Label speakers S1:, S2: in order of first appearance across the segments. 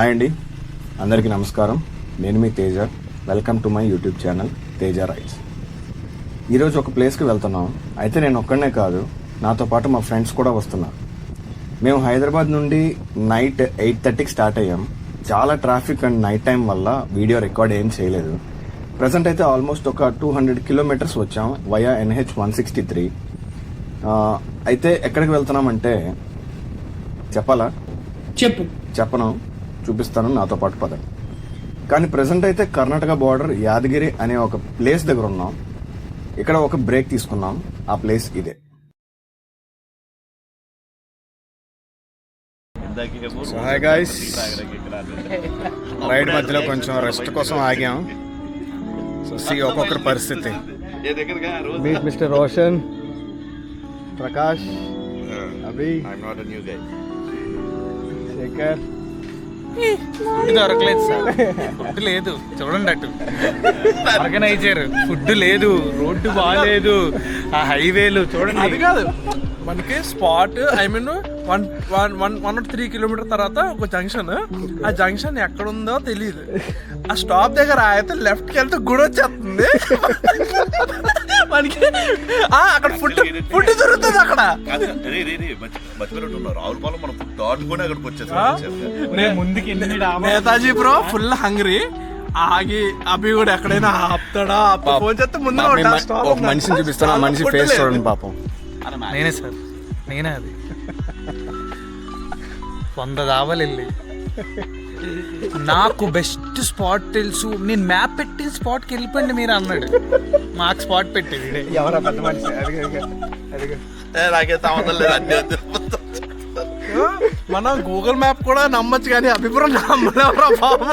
S1: Hi అండి, అందరికీ నమస్కారం. నేను మీ Teja. Welcome to my YouTube channel Teja rides. ఈరోజు ఒక ప్లేస్కి వెళ్తున్నాం. అయితే నేను ఒక్కడనే కాదు, నాతో పాటు మా ఫ్రెండ్స్ కూడా వస్తున్నారు. మేము హైదరాబాద్ నుండి నైట్ 8:30కి స్టార్ట్ అయ్యాం. చాలా ట్రాఫిక్ అండ్ నైట్ టైం వల్ల వీడియో రికార్డ్ ఏం చేయలేదు. ప్రజెంట్ అయితే ఆల్మోస్ట్ ఒక 200 కిలోమీటర్స్ వచ్చాం వయా NH 163. అయితే ఎక్కడికి వెళ్తున్నామంటే చెప్పాలా? చెప్పను, చూపిస్తాను, నాతో పాటు పదండి. కానీ ప్రజెంట్ అయితే కర్ణాటక బార్డర్ యాదగిరి అనే ఒక ప్లేస్ దగ్గర ఉన్నాం. ఇక్కడ ఒక బ్రేక్ తీసుకున్నాం. ఆ ప్లేస్ ఇదే. హాయ్ గైస్, రైడ్ మధ్యలో కొంచెం రెస్ట్ కోసం ఆగాం. సో ఒక్కొక్కరి పరిస్థితి. మీట్ మిస్టర్ రోషన్, ప్రకాష్, అభి, శేఖర్.
S2: ఫుడ్ దొరకలేదు సార్, ఫుడ్ లేదు. చూడండి, అటు ఆర్గనైజర్ ఫుడ్ లేదు, రోడ్డు బాగాలేదు, ఆ హైవేలు చూడండి.
S3: అది కాదు మనకి స్పాట్, ఐ మీన్ 103 కిలోమీటర్ తర్వాత ఒక జంక్షన్. ఆ జంక్షన్ ఎక్కడుందో తెలియదు. ఆ స్టాప్ దగ్గర అయితే లెఫ్ట్కి వెళ్తే గుడి వచ్చేస్తుంది మనకి. అక్కడ ఫుడ్ దొరుకుతుంది. అక్కడ నేతాజీ బ్రో ఫుల్ హంగ్రీ. ఆగి అభి కూడా ఎక్కడైనా ఆపుతాడా? ఫోన్ చేస్తే ముందు
S1: ఒక మనిషిని చూపిస్తాను. ఆ మనిషి ఫేస్ చూడండి పాపం.
S2: నేనే సార్, నేనే. అది 100 దావలు వెళ్ళి నాకు బెస్ట్ స్పాట్ తెలుసు, నేను మ్యాప్ పెట్టిన స్పాట్కి వెళ్ళిపోయింది మీరు అన్నాడు. మాకు స్పాట్ పెట్టేది
S1: ఎవరా పెద్ద మనిషి?
S3: నాకైతే అవసరం లేదు. అన్ని మనం గూగుల్ మ్యాప్ కూడా నమ్మచ్చు, కానీ అభిప్రాయం నమ్మలేవరా బాబు.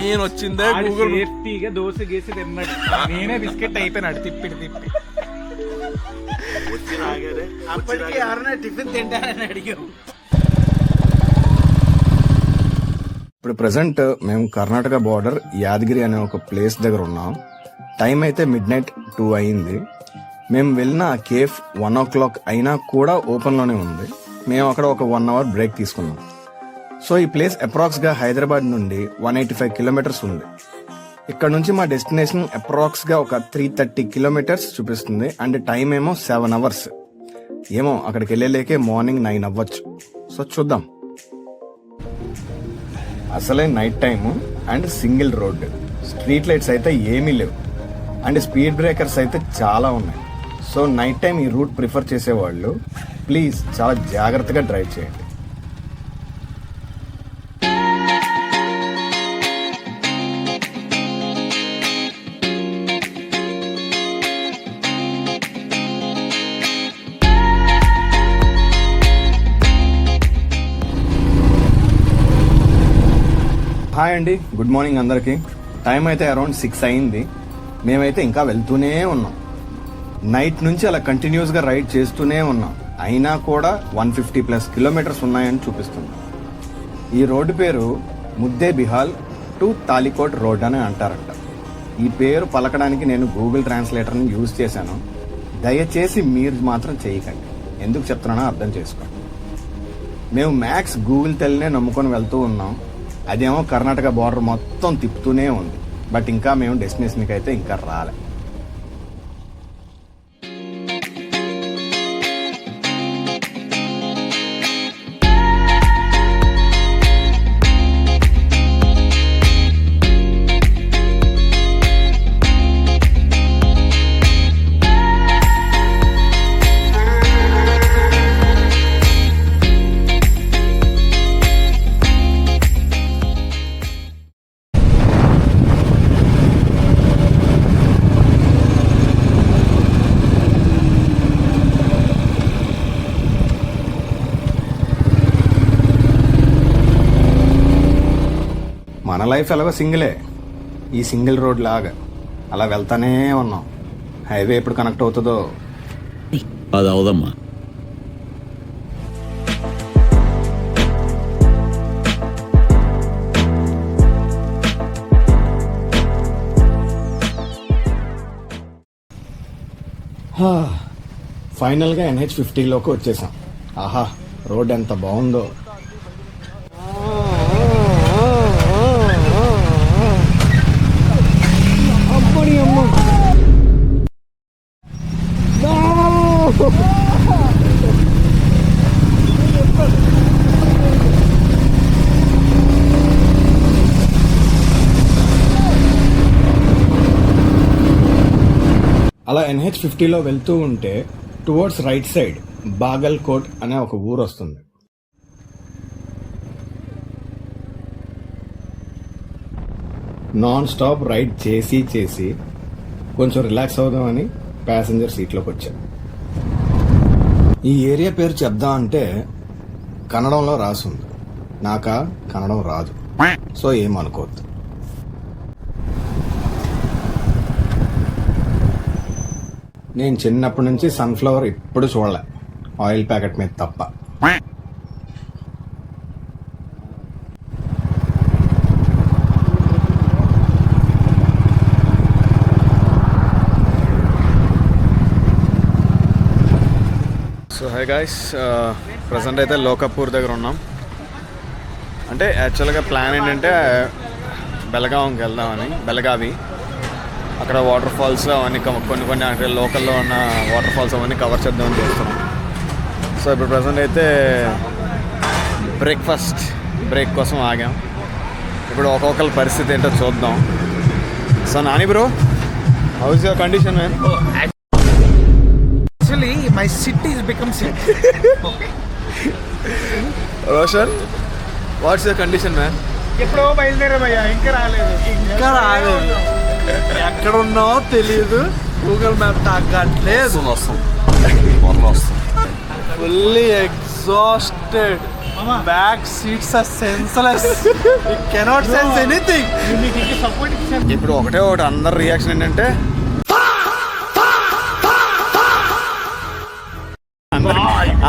S3: నేను వచ్చిందే గూగుల్
S2: సేఫ్టీగా దోశ గేసి తిన్నాడు. నేనే బిస్కెట్ అయిపోయినాడు తిప్పి అప్పటికి ఎవరైనా టిఫిన్ తింటారని అడిగాం.
S1: ఇప్పుడు ప్రజెంట్ మేము కర్ణాటక బార్డర్ యాదగిరి అనే ఒక ప్లేస్ దగ్గర ఉన్నాం. టైం అయితే midnight 2 అయింది. మేము వెళ్ళిన ఆ కేఫ్ 1 o'clock అయినా కూడా ఓపెన్లోనే ఉంది. మేము అక్కడ ఒక 1 hour బ్రేక్ తీసుకున్నాం. సో ఈ ప్లేస్ అప్రాక్స్గా హైదరాబాద్ నుండి 185 కిలోమీటర్స్ ఉంది. ఇక్కడ నుంచి మా డెస్టినేషన్ అప్రాక్స్గా ఒక 330 కిలోమీటర్స్ చూపిస్తుంది. అండ్ టైం ఏమో 7 hours. ఏమో అక్కడికి వెళ్ళలేకే మార్నింగ్ 9 అవ్వచ్చు. సో చూద్దాం. అసలే night time and single road, street lights అయితే ఏమీ లేవు, అండ్ స్పీడ్ బ్రేకర్స్ అయితే చాలా ఉన్నాయి. సో నైట్ టైం ఈ రూట్ ప్రిఫర్ చేసేవాళ్ళు ప్లీజ్ చాలా జాగ్రత్తగా డ్రైవ్ చేయండి. హాయ్ అండి, గుడ్ మార్నింగ్ అందరికీ. టైం అయితే అరౌండ్ 6 అయింది. మేమైతే ఇంకా వెళ్తూనే ఉన్నాం. నైట్ నుంచి అలా కంటిన్యూస్గా రైడ్ చేస్తూనే ఉన్నాం. అయినా కూడా 150+ కిలోమీటర్స్ ఉన్నాయని చూపిస్తుంది. ఈ రోడ్డు పేరు ముద్దే బిహాల్ టు తాలికోట్ రోడ్ అని అంటారంట. ఈ పేరు పలకడానికి నేను గూగుల్ ట్రాన్స్లేటర్ని యూజ్ చేశాను. దయచేసి మీరు మాత్రం చేయకండి. ఎందుకు చెప్తున్నానో అర్థం చేసుకోండి. మేము మ్యాక్స్ గూగుల్ తెల్లినే నమ్ముకొని వెళ్తూ ఉన్నాం. అదేమో కర్ణాటక బార్డర్ మొత్తం తిప్పుతూనే ఉంది. బట్ ఇంకా మేము డెస్టినేషన్కి అయితే ఇంకా రాలే. మన లైఫ్ ఎలాగో సింగిలే. ఈ సింగిల్ రోడ్ లాగా అలా వెళ్తానే ఉన్నాం. హైవే ఎప్పుడు కనెక్ట్ అవుతుందో.
S4: అది అవదమ్మా.
S1: ఫైనల్గా NH50లోకి వచ్చేసాం. ఆహా, రోడ్ ఎంత బాగుందో. అలా NH50లో వెళ్తూ ఉంటే టువర్డ్స్ రైట్ సైడ్ బాగల్కోట్ అనే ఒక ఊరు వస్తుంది. నాన్ స్టాప్ రైడ్ చేసి కొంచెం రిలాక్స్ అవుదామని ప్యాసింజర్ సీట్లోకి వచ్చాం. ఈ ఏరియా పేరు చెప్దాం అంటే కన్నడంలో రాసుంది. నాకా కన్నడం రాదు, సో ఏమనుకోవద్దు. నేను చిన్నప్పటి నుంచి సన్ఫ్లవర్ ఎప్పుడు చూడలే, ఆయిల్ ప్యాకెట్ మీద తప్ప.
S2: సో హై గాయ్స్, ప్రజెంట్ అయితే లోకపూర్ దగ్గర ఉన్నాం. అంటే యాక్చువల్గా ప్లాన్ ఏంటంటే బెలగాంకి వెళ్దామని, బెలగావి. అక్కడ వాటర్ ఫాల్స్ అవన్నీ కొన్ని అంటే లోకల్లో ఉన్న వాటర్ ఫాల్స్ అవన్నీ కవర్ చేద్దామని చూస్తున్నాం. సో ఇప్పుడు ప్రజెంట్ అయితే బ్రేక్ కోసం ఆగాం. ఇప్పుడు ఒక్కొక్కరి పరిస్థితి ఏంటో చూద్దాం. So Nani bro, how is your condition man?
S3: Actually, my city has become city.
S2: Roshan, what's your condition man?
S3: ఎప్పుడో బయలుదేరామయ్యా, ఇంకా రాలేదు. ఎక్కడ ఉన్నావో తెలియదు, గూగుల్ మ్యాప్ తగ్గట్లేదు. Fully exhausted, back seats are senseless, you cannot sense anything.
S2: ఇప్పుడు ఒకటి అందరి రియాక్షన్ ఏంటంటే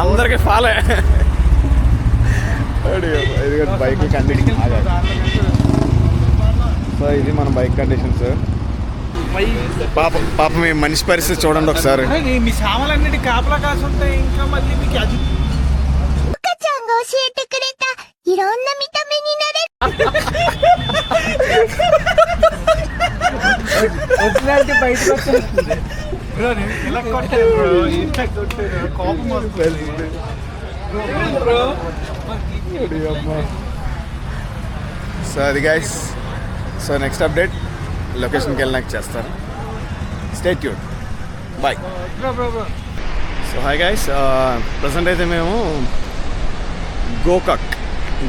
S2: అందరికి ఫాలో. ఇది బైక్ కండిషన్. సో ఇది మన బైక్ కండిషన్స్. పాప మీ మనిషి పరిస్థితి చూడండి ఒకసారి.
S3: మీ సామాన్లన్నిటి కాపలా కాసి ఉంటాయి, ఇంకా మళ్ళీ మీకు అది
S5: 赤ちゃんが教えてくれたいろんな見た目になれる。
S3: వచ్చినట్టు బయటకు వచ్చేస్తుంది. ఇలా కొట్టారు బ్రో, ఇలా కొట్టారు, కోపం వస్తుంది బ్రో.
S2: సో అది గైస్, సో నెక్స్ట్ అప్డేట్ లొకేషన్కి వెళ్ళినాక చేస్తాను. Stay tune, bye. So hi guys, present అయితే మేము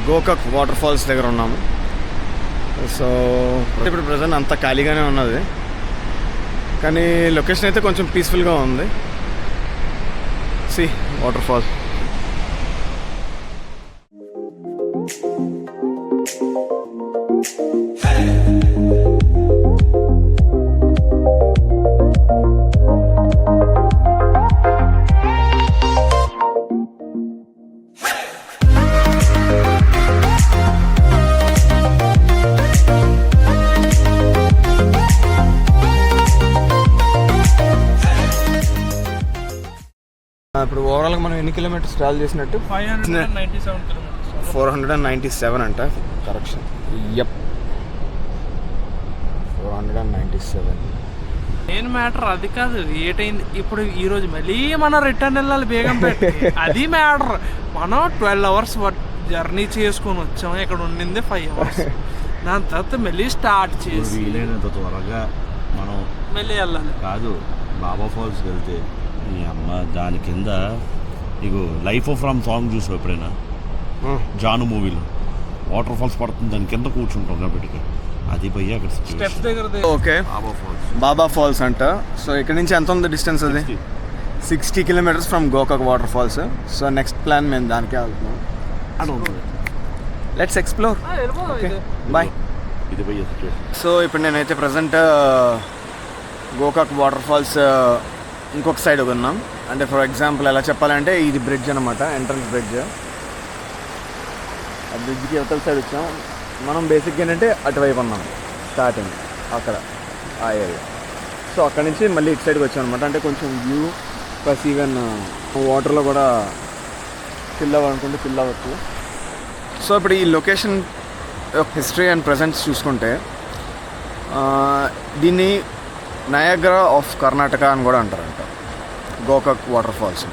S2: గోకాక్ వాటర్ ఫాల్స్ దగ్గర ఉన్నాము. సో ఇప్పుడు ప్రజెంట్ అంతా ఖాళీగానే ఉన్నది, కానీ లొకేషన్ అయితే కొంచెం పీస్ఫుల్గా ఉంది. See water fall. ఇప్పుడు ఓవరాల్గా మనం ఎన్ని కిలోమీటర్స్ ట్రావెల్ చేసినట్టు?
S3: 597 కిలోమీటర్స్.
S2: 497 అంట, కరెక్షన్. యప్, 497.
S3: మెయిన్ మ్యాటర్ అది కాదు, ఏటైంది ఇప్పుడు ఈరోజు మళ్ళీ మనం రిటర్న్ వెళ్ళాలి బేగం పెట్టి. అది మ్యాటర్. మనం 12 అవర్స్ జర్నీ చేసుకొని వచ్చాం, ఇక్కడ ఉండింది 5 అవర్స్. దాని తర్వాత మళ్ళీ స్టార్ట్ చేసి
S4: వీలైనంత త్వరగా మనం
S3: మళ్ళీ వెళ్ళాలి.
S4: కాదు, బాబా ఫాల్స్కి వెళ్తే ఈ అమ్మ దాని కింద నీకు లైఫ్ ఆఫ్ రామ్ సాంగ్ చూసావు ఎప్పుడైనా? జాను మూవీలో వాటర్ ఫాల్స్ పడుతుంది, దాని కింద కూర్చుంటాం కాబట్టి అది పోయి అక్కడ
S3: స్టెప్స్ దగ్గర
S2: ఓకే, బాబా ఫాల్స్ అంట. సో ఇక్కడ నుంచి ఎంత ఉంది డిస్టెన్స్? అది 60 kilometres from Gokak water falls. So next plan మేము దానికే వెళ్తున్నాం. Let's explore. Okay, bye.
S4: ఇది పోయి
S2: సో ఇప్పుడు నేనైతే ప్రజెంట్ గోకాక్ వాటర్ ఫాల్స్ ఇంకొక సైడ్ ఉన్నాం. అంటే ఫర్ ఎగ్జాంపుల్ ఎలా చెప్పాలంటే ఇది బ్రిడ్జ్ అనమాట, ఎంట్రన్స్ బ్రిడ్జ్. ఆ బ్రిడ్జ్కి అవతల సైడ్ వచ్చాం మనం. బేసిక్గా ఏంటంటే అటువైపు ఉన్నాం స్టార్టింగ్, అక్కడ ఆ ఏరియా. సో అక్కడ నుంచి మళ్ళీ ఇటు సైడ్కి వచ్చాం అనమాట. అంటే కొంచెం వ్యూ ప్లస్ ఈవెన్ వాటర్లో కూడా ఫిల్ అవ్వాలనుకుంటే ఫిల్ అవ్వచ్చు. సో ఇప్పుడు ఈ లొకేషన్ హిస్టరీ అండ్ ప్రజెంట్స్ చూసుకుంటే దీన్ని నయాగ్రా ఆఫ్ కర్ణాటక అని కూడా అంటారంట, గోకాక్ వాటర్ ఫాల్స్.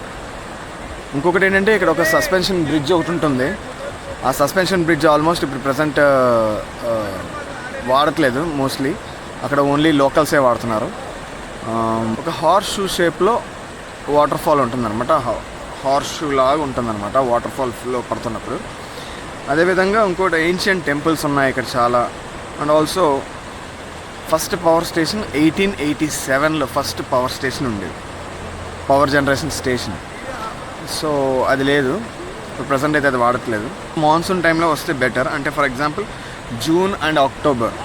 S2: ఇంకొకటి ఏంటంటే ఇక్కడ ఒక సస్పెన్షన్ బ్రిడ్జ్ ఒకటి ఉంటుంది. ఆ సస్పెన్షన్ బ్రిడ్జ్ ఆల్మోస్ట్ ఇప్పుడు ప్రజెంట్ వాడట్లేదు, మోస్ట్లీ అక్కడ ఓన్లీ లోకల్సే వాడుతున్నారు. ఒక హార్స్ షూ షేప్లో వాటర్ ఫాల్ ఉంటుందన్నమాట, హార్స్ షూ లాగా ఉంటుందన్నమాట వాటర్ ఫాల్లో పడుతున్నప్పుడు. అదేవిధంగా ఇంకోటి ఏన్షియంట్ టెంపుల్స్ ఉన్నాయి ఇక్కడ చాలా. And also first power station 1887లో ఫస్ట్ పవర్ స్టేషన్ ఉండేది, పవర్ జనరేషన్ స్టేషన్. సో అది లేదు ఇప్పుడు ప్రజెంట్ అయితే, అది వాడట్లేదు. మాన్సూన్ టైంలో వస్తే బెటర్, అంటే for example June and October.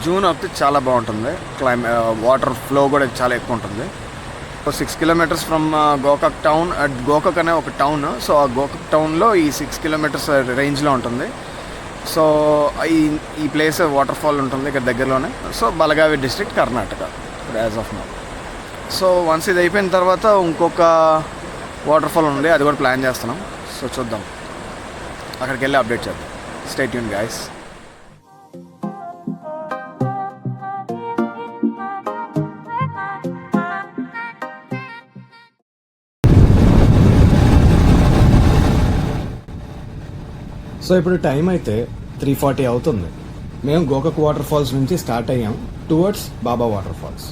S2: June వస్తే చాలా బాగుంటుంది, వాటర్ ఫ్లో కూడా చాలా ఎక్కువ ఉంటుంది. 6 kilometers from Gokak town. Gokak అనే ఒక టౌన్. సో ఆ గోకాక్ టౌన్లో ఈ 6 kilometers రేంజ్లో ఉంటుంది. సో ఈ ప్లేస్ వాటర్ ఫాల్ ఉంటుంది ఇక్కడ దగ్గరలోనే. So Belagavi district, Karnataka as of now. So once ఇది అయిపోయిన తర్వాత ఇంకొక వాటర్ ఫాల్ ఉంది, అది కూడా ప్లాన్ చేస్తున్నాం. సో చూద్దాం, అక్కడికి వెళ్ళి అప్డేట్ చేద్దాం. Stay tune guys.
S1: సో ఇప్పుడు టైం అయితే 3:40 అవుతుంది. మేము గోకాక్ వాటర్ ఫాల్స్ నుంచి స్టార్ట్ అయ్యాం టువర్డ్స్ బాబా వాటర్ ఫాల్స్.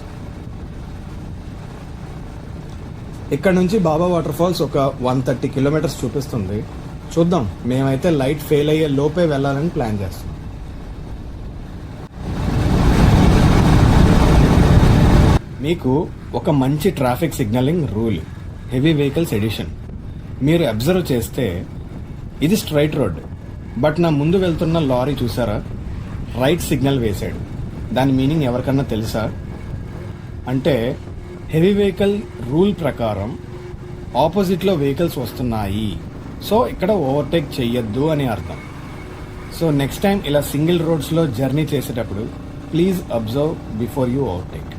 S1: ఇక్కడ నుంచి బాబా వాటర్ ఫాల్స్ ఒక 130 kilometers చూపిస్తుంది. చూద్దాం, మేమైతే లైట్ ఫెయిల్ అయ్యే లోపే వెళ్ళాలని ప్లాన్ చేస్తున్నాం. మీకు ఒక మంచి traffic signalling rule, heavy vehicles edition. మీరు అబ్జర్వ్ చేస్తే ఇది స్ట్రైట్ రోడ్, బట్ నా ముందు వెళ్తున్న లారీ చూసారా, రైట్ సిగ్నల్ వేశాడు. దాని మీనింగ్ ఎవరికన్నా తెలుసా? అంటే హెవీ వెహికల్ రూల్ ప్రకారం ఆపోజిట్లో వెహికల్స్ వస్తున్నాయి, సో ఇక్కడ ఓవర్టేక్ చెయ్యొద్దు అని అర్థం. సో నెక్స్ట్ టైం ఇలా సింగిల్ రోడ్స్లో జర్నీ చేసేటప్పుడు please observe before you overtake.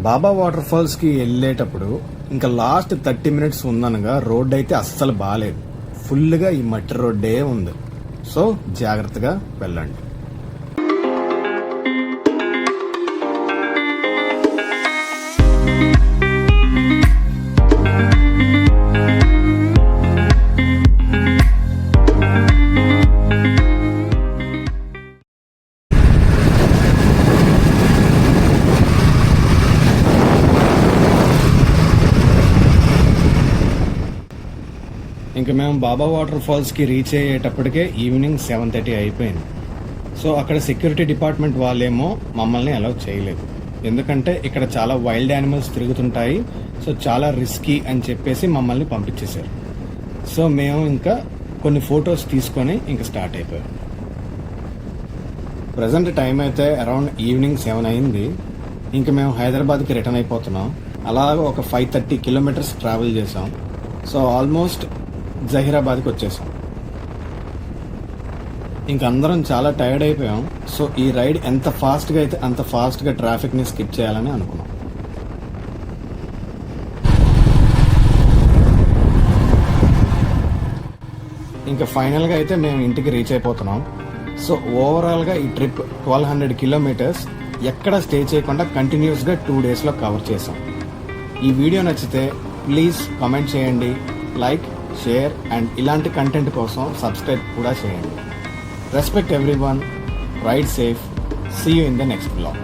S1: Baba water ఫాల్స్కి వెళ్ళేటప్పుడు ఇంకా లాస్ట్ 30 minutes ఉందనగా రోడ్ అయితే అస్సలు బాగాలేదు, ఫుల్గా ఈ మట్టి రోడ్డే ఉంది. సో జాగ్రత్తగా వెళ్ళండి. ఇంకా మేము బాబా వాటర్ ఫాల్స్కి రీచ్ అయ్యేటప్పటికే ఈవినింగ్ 7:30 అయిపోయింది. సో అక్కడ సెక్యూరిటీ డిపార్ట్మెంట్ వాళ్ళేమో మమ్మల్ని అలౌ చేయలేదు, ఎందుకంటే ఇక్కడ చాలా వైల్డ్ యానిమల్స్ తిరుగుతుంటాయి, సో చాలా రిస్కీ అని చెప్పేసి మమ్మల్ని పంపించేశారు. సో మేము ఇంకా కొన్ని ఫొటోస్ తీసుకొని ఇంకా స్టార్ట్ అయిపోయాం. ప్రజెంట్ టైం అయితే అరౌండ్ ఈవినింగ్ 7 అయింది. ఇంకా మేము హైదరాబాద్కి రిటర్న్ అయిపోతున్నాం. అలాగే ఒక 530 kilometers ట్రావెల్ చేసాం. సో ఆల్మోస్ట్ జహీరాబాద్కి వచ్చేసాం. ఇంక అందరం చాలా టైర్డ్ అయిపోయాం. సో ఈ రైడ్ ఎంత ఫాస్ట్గా అయితే అంత ఫాస్ట్గా ట్రాఫిక్ని స్కిప్ చేయాలని అనుకున్నాం. ఇంకా ఫైనల్గా అయితే మేము ఇంటికి రీచ్ అయిపోతున్నాం. సో ఓవరాల్గా ఈ ట్రిప్ 1200 kilometers ఎక్కడ స్టే చేయకుండా కంటిన్యూస్గా 2 daysలో కవర్ చేసాం. ఈ వీడియో నచ్చితే ప్లీజ్ కామెంట్ చేయండి, లైక్, షేర్ అండ్ ఇలాంటి కంటెంట్ కోసం సబ్స్క్రైబ్ కూడా చేయండి. Respect everyone, ride safe, see you in the next blog.